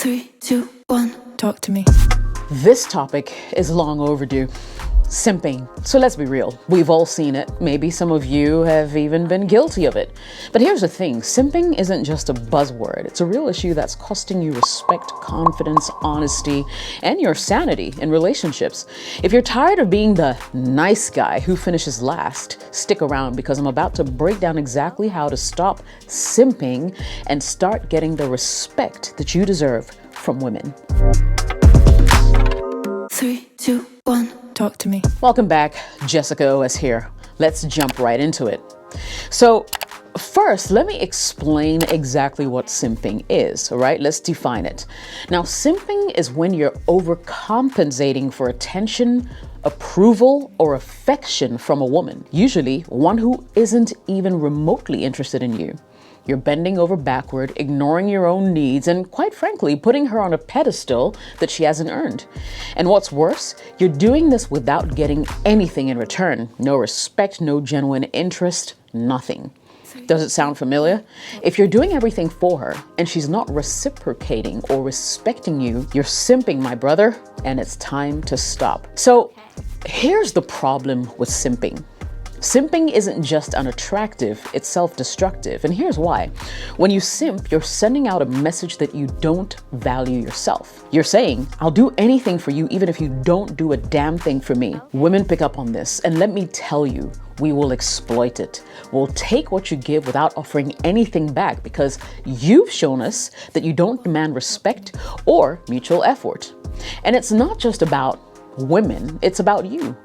3, 2, 1, talk to me. This topic is long overdue. Simping. So let's be real. We've all seen it. Maybe some of you have even been guilty of it. But here's the thing. Simping isn't just a buzzword. It's a real issue that's costing you respect, confidence, honesty, and your sanity in relationships. If you're tired of being the nice guy who finishes last, stick around because I'm about to break down exactly how to stop simping and start getting the respect that you deserve from women. 3, 2, 1. Talk to me. Welcome back. Jessica OS here. Let's jump right into it. So first, let me explain exactly what simping is, all right? Let's define it. Now, simping is when you're overcompensating for attention, approval, or affection from a woman, usually one who isn't even remotely interested in you. You're bending over backward, ignoring your own needs, and quite frankly, putting her on a pedestal that she hasn't earned. And what's worse, you're doing this without getting anything in return. No respect, no genuine interest, nothing. Does it sound familiar? If you're doing everything for her and she's not reciprocating or respecting you, you're simping, my brother, and it's time to stop. So here's the problem with simping. Simping isn't just unattractive, it's self-destructive. And here's why. When you simp, you're sending out a message that you don't value yourself. You're saying, I'll do anything for you even if you don't do a damn thing for me. Women pick up on this, and let me tell you, we will exploit it. We'll take what you give without offering anything back because you've shown us that you don't demand respect or mutual effort. And it's not just about women, it's about you.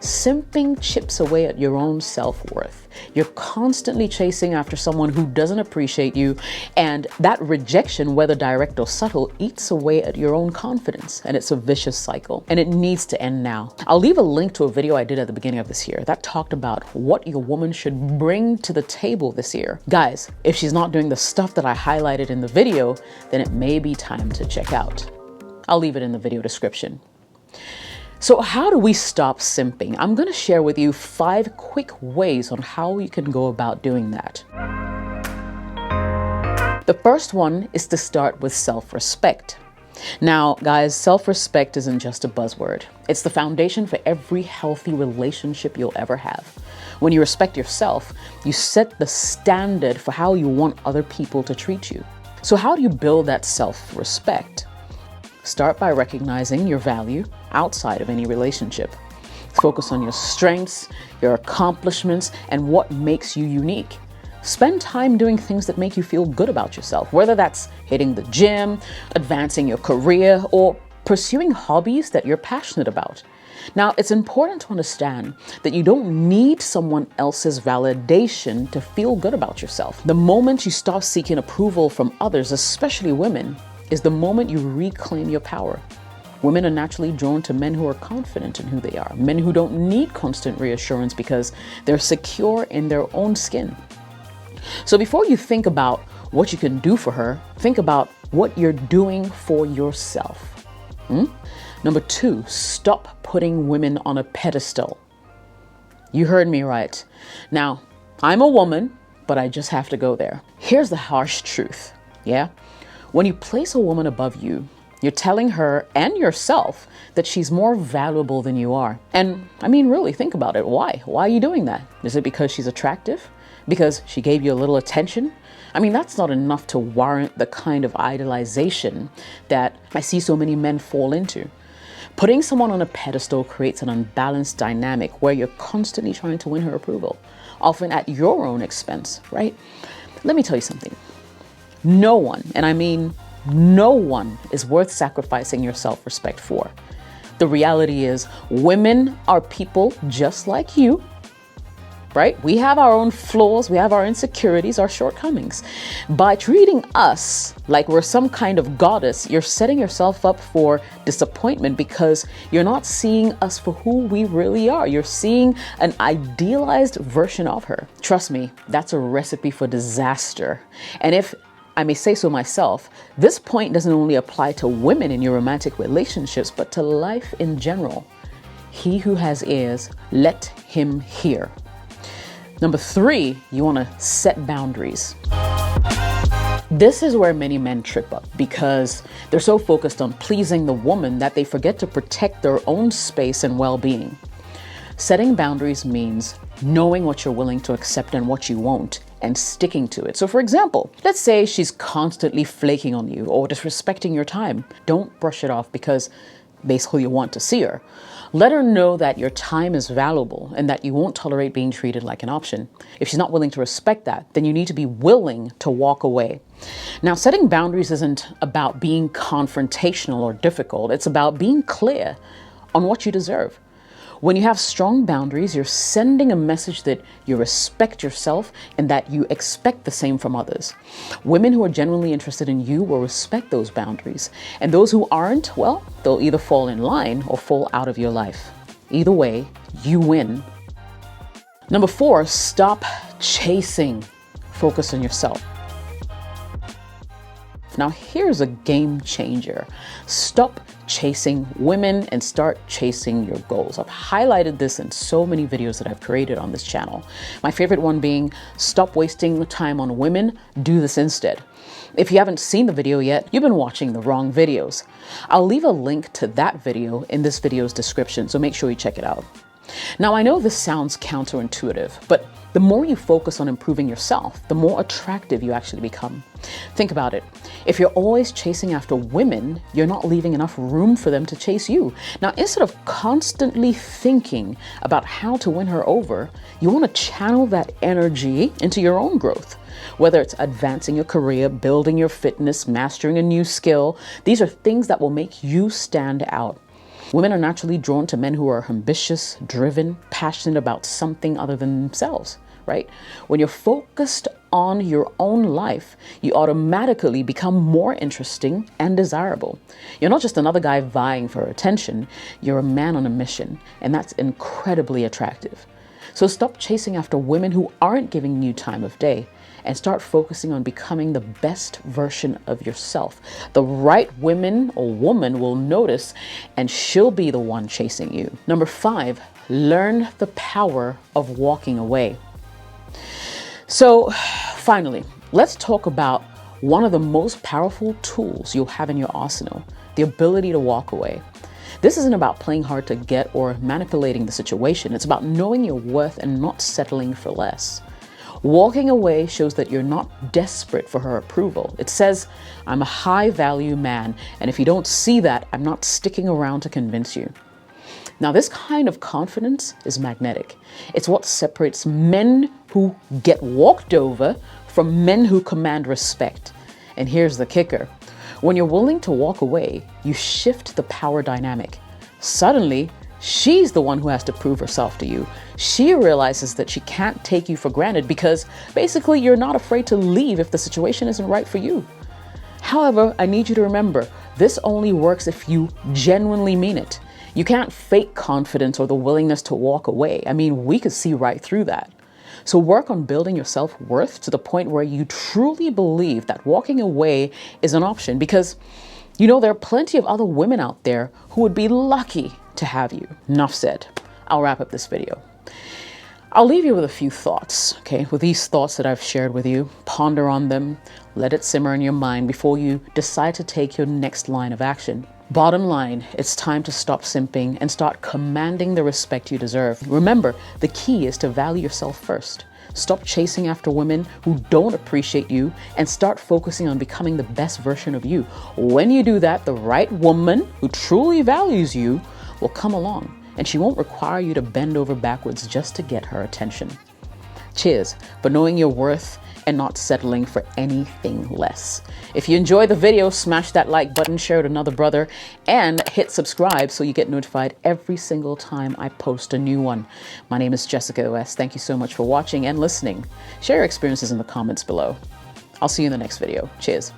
Simping chips away at your own self-worth. You're constantly chasing after someone who doesn't appreciate you, and that rejection, whether direct or subtle, eats away at your own confidence, and it's a vicious cycle, and it needs to end now. I'll leave a link to a video I did at the beginning of this year that talked about what your woman should bring to the table this year. Guys, if she's not doing the stuff that I highlighted in the video, then it may be time to check out. I'll leave it in the video description. So how do we stop simping? I'm going to share with you 5 quick ways on how you can go about doing that. The first one is to start with self-respect. Now, guys, self-respect isn't just a buzzword. It's the foundation for every healthy relationship you'll ever have. When you respect yourself, you set the standard for how you want other people to treat you. So how do you build that self-respect? Start by recognizing your value outside of any relationship. Focus on your strengths, your accomplishments, and what makes you unique. Spend time doing things that make you feel good about yourself, whether that's hitting the gym, advancing your career, or pursuing hobbies that you're passionate about. Now, it's important to understand that you don't need someone else's validation to feel good about yourself. The moment you stop seeking approval from others, especially women, is the moment you reclaim your power. Women are naturally drawn to men who are confident in who they are, men who don't need constant reassurance because they're secure in their own skin. So before you think about what you can do for her, think about what you're doing for yourself. Number 2, stop putting women on a pedestal. You heard me right. Now, I'm a woman, but I just have to go there. Here's the harsh truth, yeah? When you place a woman above you, you're telling her and yourself that she's more valuable than you are. And I mean, really, think about it. Why? Why are you doing that? Is it because she's attractive? Because she gave you a little attention? I mean, that's not enough to warrant the kind of idolization that I see so many men fall into. Putting someone on a pedestal creates an unbalanced dynamic where you're constantly trying to win her approval, often at your own expense, right? Let me tell you something. No one, and I mean no one, is worth sacrificing your self-respect for. The reality is, women are people just like you, right? We have our own flaws, we have our insecurities, our shortcomings. By treating us like we're some kind of goddess, you're setting yourself up for disappointment because you're not seeing us for who we really are. You're seeing an idealized version of her. Trust me, that's a recipe for disaster. And if I may say so myself, this point doesn't only apply to women in your romantic relationships, but to life in general. He who has ears, let him hear. Number 3, you want to set boundaries. This is where many men trip up because they're so focused on pleasing the woman that they forget to protect their own space and well-being. Setting boundaries means knowing what you're willing to accept and what you won't, and sticking to it. So for example, let's say she's constantly flaking on you or disrespecting your time. Don't brush it off because basically you want to see her. Let her know that your time is valuable and that you won't tolerate being treated like an option. If she's not willing to respect that, then you need to be willing to walk away. Now, setting boundaries isn't about being confrontational or difficult. It's about being clear on what you deserve. When you have strong boundaries, you're sending a message that you respect yourself and that you expect the same from others. Women who are genuinely interested in you will respect those boundaries. And those who aren't, well, they'll either fall in line or fall out of your life. Either way, you win. Number 4, stop chasing. Focus on yourself. Now, here's a game changer. Stop chasing women and start chasing your goals. I've highlighted this in so many videos that I've created on this channel. My favorite one being, stop wasting time on women, do this instead. If you haven't seen the video yet, you've been watching the wrong videos. I'll leave a link to that video in this video's description, so make sure you check it out. Now, I know this sounds counterintuitive, but the more you focus on improving yourself, the more attractive you actually become. Think about it. If you're always chasing after women, you're not leaving enough room for them to chase you. Now, instead of constantly thinking about how to win her over, you want to channel that energy into your own growth. Whether it's advancing your career, building your fitness, mastering a new skill, these are things that will make you stand out. Women are naturally drawn to men who are ambitious, driven, passionate about something other than themselves, right? When you're focused on your own life, you automatically become more interesting and desirable. You're not just another guy vying for attention, you're a man on a mission, and that's incredibly attractive. So stop chasing after women who aren't giving you time of day and start focusing on becoming the best version of yourself. The right woman or woman will notice and she'll be the one chasing you. Number 5, learn the power of walking away. So finally, let's talk about one of the most powerful tools you'll have in your arsenal, the ability to walk away. This isn't about playing hard to get or manipulating the situation. It's about knowing your worth and not settling for less. Walking away shows that you're not desperate for her approval. It says, I'm a high value man, and if you don't see that, I'm not sticking around to convince you. Now, this kind of confidence is magnetic. It's what separates men who get walked over from men who command respect. And here's the kicker. When you're willing to walk away, you shift the power dynamic. Suddenly, she's the one who has to prove herself to you. She realizes that she can't take you for granted because basically you're not afraid to leave if the situation isn't right for you. However, I need you to remember, this only works if you genuinely mean it. You can't fake confidence or the willingness to walk away. I mean, we could see right through that. So work on building your self-worth to the point where you truly believe that walking away is an option because, you know, there are plenty of other women out there who would be lucky to have you. Enough said. I'll wrap up this video. I'll leave you with a few thoughts, okay? With these thoughts that I've shared with you, ponder on them, let it simmer in your mind before you decide to take your next line of action. Bottom line, it's time to stop simping and start commanding the respect you deserve. Remember, the key is to value yourself first. Stop chasing after women who don't appreciate you and start focusing on becoming the best version of you. When you do that, the right woman who truly values you will come along, and she won't require you to bend over backwards just to get her attention. Cheers for knowing your worth and not settling for anything less. If you enjoyed the video, smash that like button, share it with another brother, and hit subscribe so you get notified every single time I post a new one. My name is Jessica OS. Thank you so much for watching and listening. Share your experiences in the comments below. I'll see you in the next video. Cheers.